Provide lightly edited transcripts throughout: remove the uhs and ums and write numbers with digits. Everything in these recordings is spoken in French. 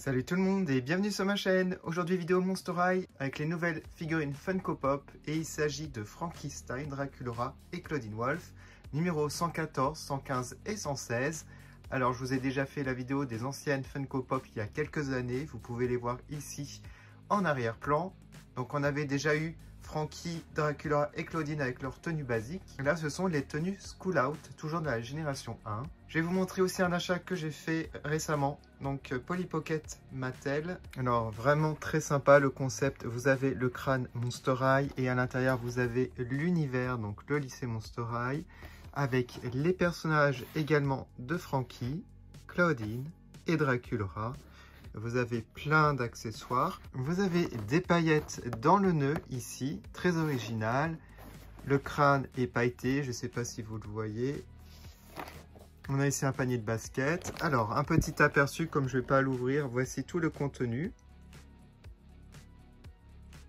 Salut tout le monde et bienvenue sur ma chaîne. Aujourd'hui vidéo Monster High avec les nouvelles figurines Funko Pop et il s'agit de Frankenstein, Draculaura et Clawdeen Wolf, numéro 114, 115 et 116. Alors je vous ai déjà fait la vidéo des anciennes Funko Pop il y a quelques années, vous pouvez les voir ici en arrière-plan. Donc on avait déjà eu Frankie, Draculaura et Clawdeen avec leur tenue basique. Là ce sont les tenues School Out, toujours de la génération 1. Je vais vous montrer aussi un achat que j'ai fait récemment, donc Polly Pocket Mattel. Alors vraiment très sympa le concept, vous avez le crâne Monster High et à l'intérieur vous avez l'univers, donc le lycée Monster High, avec les personnages également de Frankie, Clawdeen et Draculaura. Vous avez plein d'accessoires. Vous avez des paillettes dans le nœud ici, très original. Le crâne est pailleté, je ne sais pas si vous le voyez. On a ici un panier de basket. Alors, un petit aperçu, comme je ne vais pas l'ouvrir, voici tout le contenu.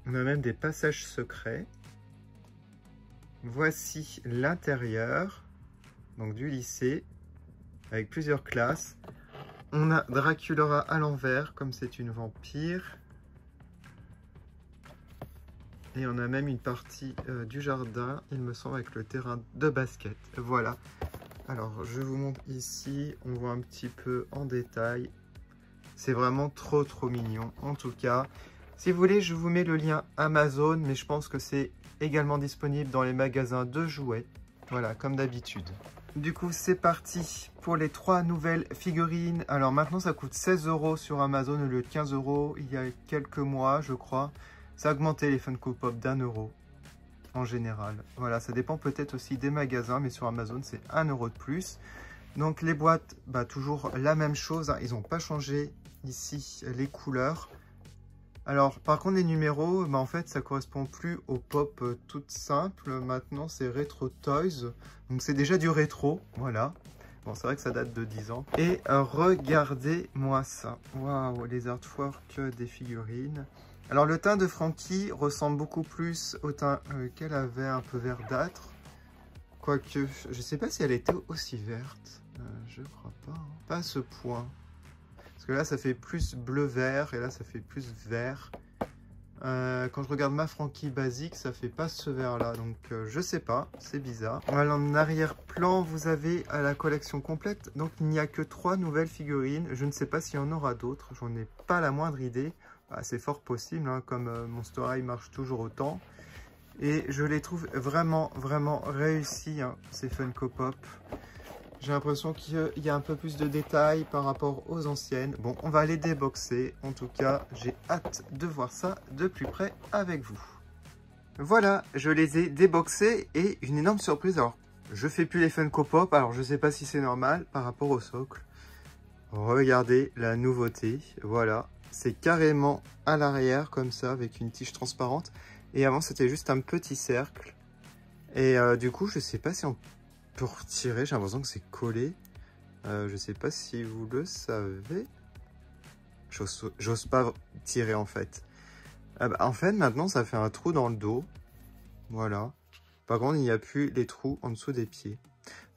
On a même des passages secrets. Voici l'intérieur, donc du lycée, avec plusieurs classes. On a Draculaura à l'envers, comme c'est une vampire. Et on a même une partie du jardin, il me semble, avec le terrain de basket. Voilà. Alors, je vous montre ici, on voit un petit peu en détail. C'est vraiment trop mignon. En tout cas, si vous voulez, je vous mets le lien Amazon, mais je pense que c'est également disponible dans les magasins de jouets. Voilà, comme d'habitude. Du coup, c'est parti pour les 3 nouvelles figurines. Alors maintenant, ça coûte 16 € sur Amazon au lieu de 15 € il y a quelques mois, je crois. Ça a augmenté les Funko Pop d'1 € en général. Voilà, ça dépend peut-être aussi des magasins, mais sur Amazon, c'est 1 € de plus. Donc les boîtes, toujours la même chose, hein. Ils n'ont pas changé ici les couleurs. Alors, par contre, les numéros, en fait, ça correspond plus aux pop toutes simples. Maintenant, c'est Retro Toys. Donc, c'est déjà du rétro. Voilà. Bon, c'est vrai que ça date de 10 ans. Et regardez-moi ça. Waouh, les artworks des figurines. Alors, le teint de Frankie ressemble beaucoup plus au teint qu'elle avait, un peu verdâtre. Quoique, je ne sais pas si elle était aussi verte. Je crois pas. Hein. Pas à ce point. Parce que là, ça fait plus bleu-vert et là, ça fait plus vert. Quand je regarde ma Frankie basique, ça fait pas ce vert-là. Donc, je sais pas, c'est bizarre. Voilà, en arrière-plan, vous avez la collection complète. Donc, il n'y a que 3 nouvelles figurines. Je ne sais pas s'il y en aura d'autres. J'en ai pas la moindre idée. C'est fort possible, hein, comme Monster High marche toujours autant. Et je les trouve vraiment réussis, hein, ces Funko Pop. J'ai l'impression qu'il y a un peu plus de détails par rapport aux anciennes. Bon, on va les déboxer. En tout cas, j'ai hâte de voir ça de plus près avec vous. Voilà, je les ai déboxés et une énorme surprise. Alors, je fais plus les Funko Pop. Alors, je sais pas si c'est normal par rapport au socle. Regardez la nouveauté. Voilà, c'est carrément à l'arrière comme ça avec une tige transparente. Et avant, c'était juste un petit cercle. Et du coup, je sais pas si on peut retirer, j'ai l'impression que c'est collé. Je sais pas si vous le savez. J'ose pas tirer en fait. En fait, maintenant, ça fait un trou dans le dos. Voilà. Par contre, il n'y a plus les trous en dessous des pieds.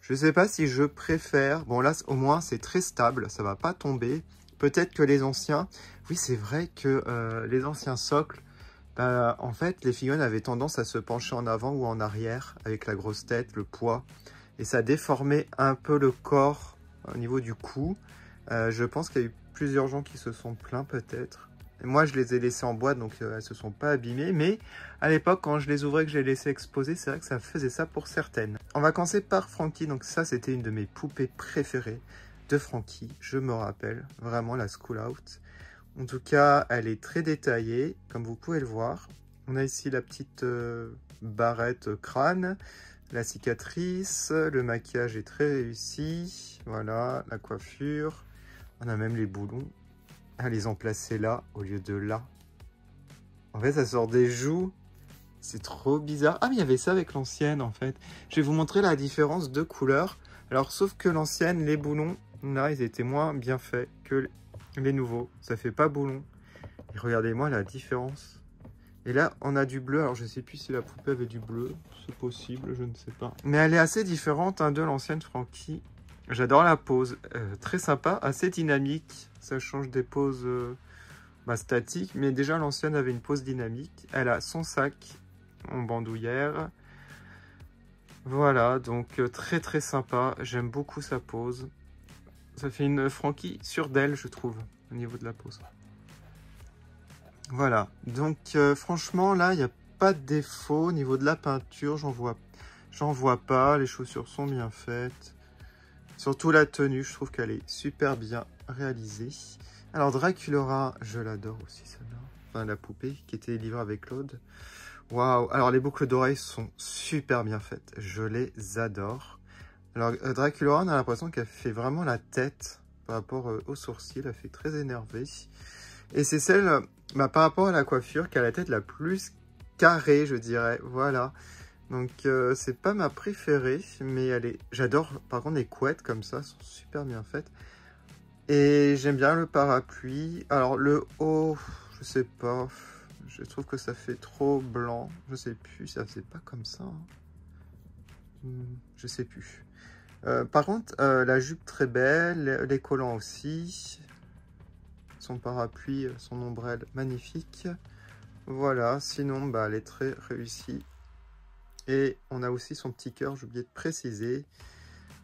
Je sais pas si je préfère. Bon, là, au moins, c'est très stable. Ça va pas tomber. Peut-être que les anciens... Oui, c'est vrai que les anciens socles, en fait, les figurines avaient tendance à se pencher en avant ou en arrière avec la grosse tête, le poids. Et ça déformait un peu le corps au niveau du cou. Je pense qu'il y a eu plusieurs gens qui se sont plaints peut-être. Moi, je les ai laissées en boîte, donc elles ne se sont pas abîmées. Mais à l'époque, quand je les ouvrais, que je les laissais exposer, c'est vrai que ça faisait ça pour certaines. On va commencer par Frankie. Donc ça, c'était une de mes poupées préférées de Frankie. Je me rappelle vraiment la School Out. En tout cas, elle est très détaillée, comme vous pouvez le voir. On a ici la petite barrette crâne. La cicatrice, le maquillage est très réussi. Voilà, la coiffure. On a même les boulons. Elle les ont placés là au lieu de là. En fait, ça sort des joues. C'est trop bizarre. Ah, mais il y avait ça avec l'ancienne, en fait. Je vais vous montrer la différence de couleur. Alors, sauf que l'ancienne, les boulons, là, ils étaient moins bien faits que les nouveaux. Ça fait pas boulon. Et regardez-moi la différence. Et là, on a du bleu. Alors, je ne sais plus si la poupée avait du bleu. C'est possible, je ne sais pas. Mais elle est assez différente de l'ancienne Frankie. J'adore la pose, très sympa, assez dynamique. Ça change des poses statiques, mais déjà l'ancienne avait une pose dynamique. Elle a son sac en bandoulière. Voilà, donc très très sympa. J'aime beaucoup sa pose. Ça fait une Frankie sûre d'elle, je trouve, au niveau de la pose. Voilà, donc franchement, là, il n'y a pas de défaut. Au niveau de la peinture, j'en vois pas. Les chaussures sont bien faites. Surtout la tenue, je trouve qu'elle est super bien réalisée. Alors Draculaura, je l'adore aussi celle-là. Enfin la poupée qui était livrée avec Claude. Waouh. Alors les boucles d'oreilles sont super bien faites. Je les adore. Alors Draculaura, on a l'impression qu'elle fait vraiment la tête par rapport aux sourcils. Elle fait très énervée. Et c'est celle, par rapport à la coiffure, qui a la tête la plus carrée, je dirais. Voilà. Donc c'est pas ma préférée, mais j'adore. Par contre les couettes comme ça sont super bien faites. Et j'aime bien le parapluie. Alors le haut, je sais pas. Je trouve que ça fait trop blanc. Je sais plus, ça faisait pas comme ça. Je sais plus. Par contre, la jupe très belle, les collants aussi. Son parapluie, son ombrelle magnifique. Voilà, sinon elle est très réussie. Et on a aussi son petit cœur, j'ai oublié de préciser.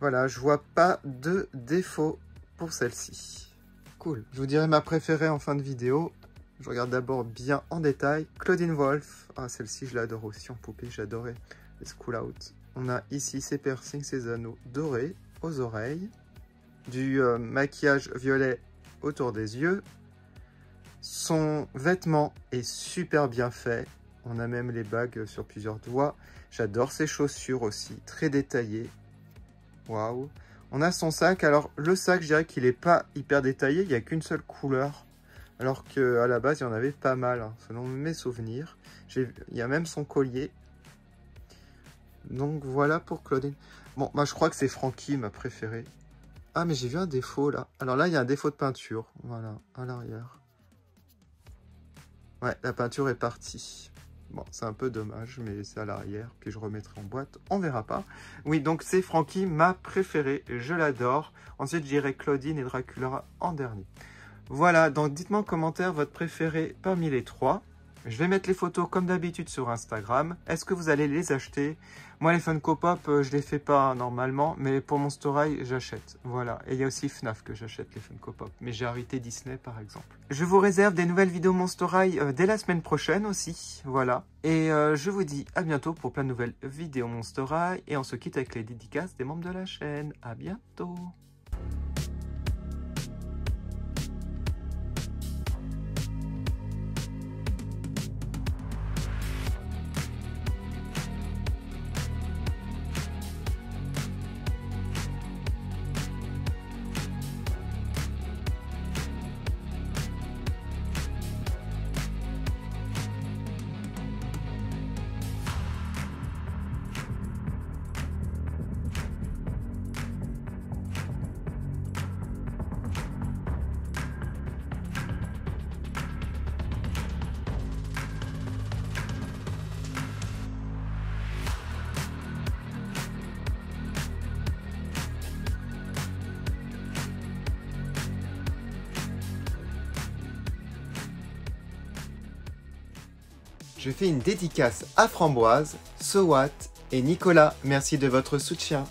Voilà, je vois pas de défaut pour celle-ci. Cool. Je vous dirai ma préférée en fin de vidéo. Je regarde d'abord bien en détail. Claudine Wolf. Ah, celle-ci, je l'adore aussi en poupée. J'adorais les School Out. On a ici ses piercings, ses anneaux dorés aux oreilles. Du maquillage violet autour des yeux. Son vêtement est super bien fait. On a même les bagues sur plusieurs doigts. J'adore ses chaussures aussi, très détaillées. Waouh. On a son sac. Alors, le sac, je dirais qu'il n'est pas hyper détaillé. Il n'y a qu'une seule couleur. Alors qu'à la base, il y en avait pas mal, hein, selon mes souvenirs. Il y a même son collier. Donc, voilà pour Claudine. Bon, je crois que c'est Frankie, ma préférée. Ah, mais j'ai vu un défaut, là. Alors là, il y a un défaut de peinture. Voilà, à l'arrière. Ouais, la peinture est partie. Bon, c'est un peu dommage, mais c'est à l'arrière. Puis je remettrai en boîte, on verra pas. Oui, donc c'est Frankie, ma préférée. Je l'adore. Ensuite, j'irai Claudine et Draculaura en dernier. Voilà, donc dites-moi en commentaire votre préféré parmi les trois. Je vais mettre les photos comme d'habitude sur Instagram. Est-ce que vous allez les acheter? Moi, les Funko Pop, je les fais pas normalement, mais pour Monster High, j'achète. Voilà, et il y a aussi FNAF que j'achète les Funko Pop, mais j'ai arrêté Disney par exemple. Je vous réserve des nouvelles vidéos Monster High dès la semaine prochaine aussi, voilà. Et je vous dis à bientôt pour plein de nouvelles vidéos Monster High, et on se quitte avec les dédicaces des membres de la chaîne. À bientôt. Je fais une dédicace à Framboise, So What et Nicolas. Merci de votre soutien.